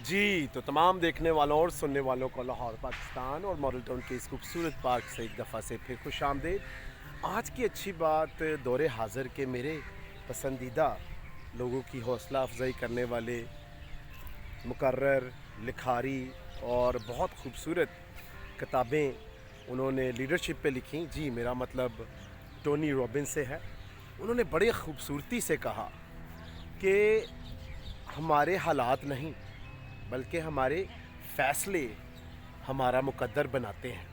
जी, तो तमाम देखने वालों और सुनने वालों को लाहौर पाकिस्तान और मॉडल टाउन के इस खूबसूरत पार्क से एक दफ़ा से फिर खुशामदीद। आज की अच्छी बात दौरे हाज़िर के मेरे पसंदीदा लोगों की हौसला अफजाई करने वाले मुकर्रर, लिखारी और बहुत खूबसूरत किताबें उन्होंने लीडरशिप पे लिखी। जी, मेरा मतलब टोनी रॉबिन्स से है। उन्होंने बड़ी खूबसूरती से कहा कि हमारे हालात नहीं बल्कि हमारे फ़ैसले हमारा मुकद्दर बनाते हैं।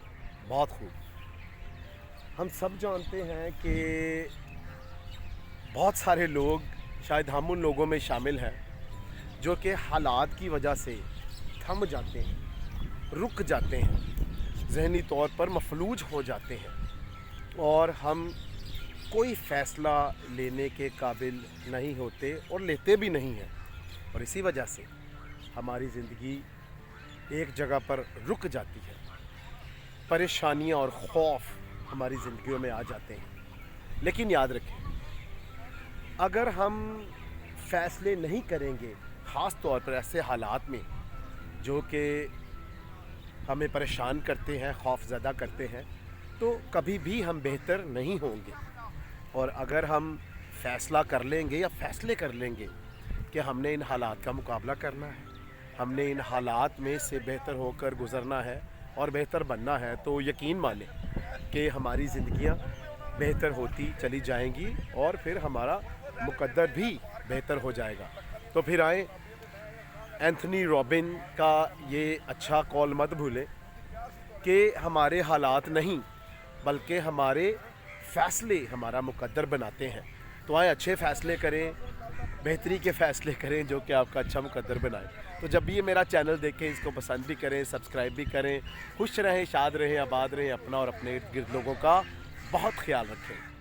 बहुत खूब। हम सब जानते हैं कि बहुत सारे लोग, शायद हम उन लोगों में शामिल हैं, जो कि हालात की वजह से थम जाते हैं, रुक जाते हैं, ज़हनी तौर पर मफलूज हो जाते हैं और हम कोई फ़ैसला लेने के काबिल नहीं होते और लेते भी नहीं हैं। और इसी वजह से हमारी ज़िंदगी एक जगह पर रुक जाती है। परेशानियाँ और खौफ हमारी ज़िंदगियों में आ जाते हैं। लेकिन याद रखें, अगर हम फ़ैसले नहीं करेंगे, ख़ास तौर पर ऐसे हालात में जो कि हमें परेशान करते हैं, खौफज़दा करते हैं, तो कभी भी हम बेहतर नहीं होंगे। और अगर हम फ़ैसला कर लेंगे या फ़ैसले कर लेंगे कि हमने इन हालात का मुकाबला करना है, हमने इन हालात में से बेहतर होकर गुज़रना है और बेहतर बनना है, तो यकीन मानें कि हमारी ज़िंदगियाँ बेहतर होती चली जाएंगी और फिर हमारा मुकद्दर भी बेहतर हो जाएगा। तो फिर आए, एंथनी रॉबिन का ये अच्छा कॉल मत भूलें कि हमारे हालात नहीं बल्कि हमारे फ़ैसले हमारा मुकद्दर बनाते हैं। तो आए अच्छे फ़ैसले करें, बेहतरी के फ़ैसले करें जो कि आपका अच्छा मुकद्दर बनाए। तो जब भी ये मेरा चैनल देखें, इसको पसंद भी करें, सब्सक्राइब भी करें। खुश रहें, शाद रहें, आबाद रहें। अपना और अपने इर्द गिर्द लोगों का बहुत ख्याल रखें।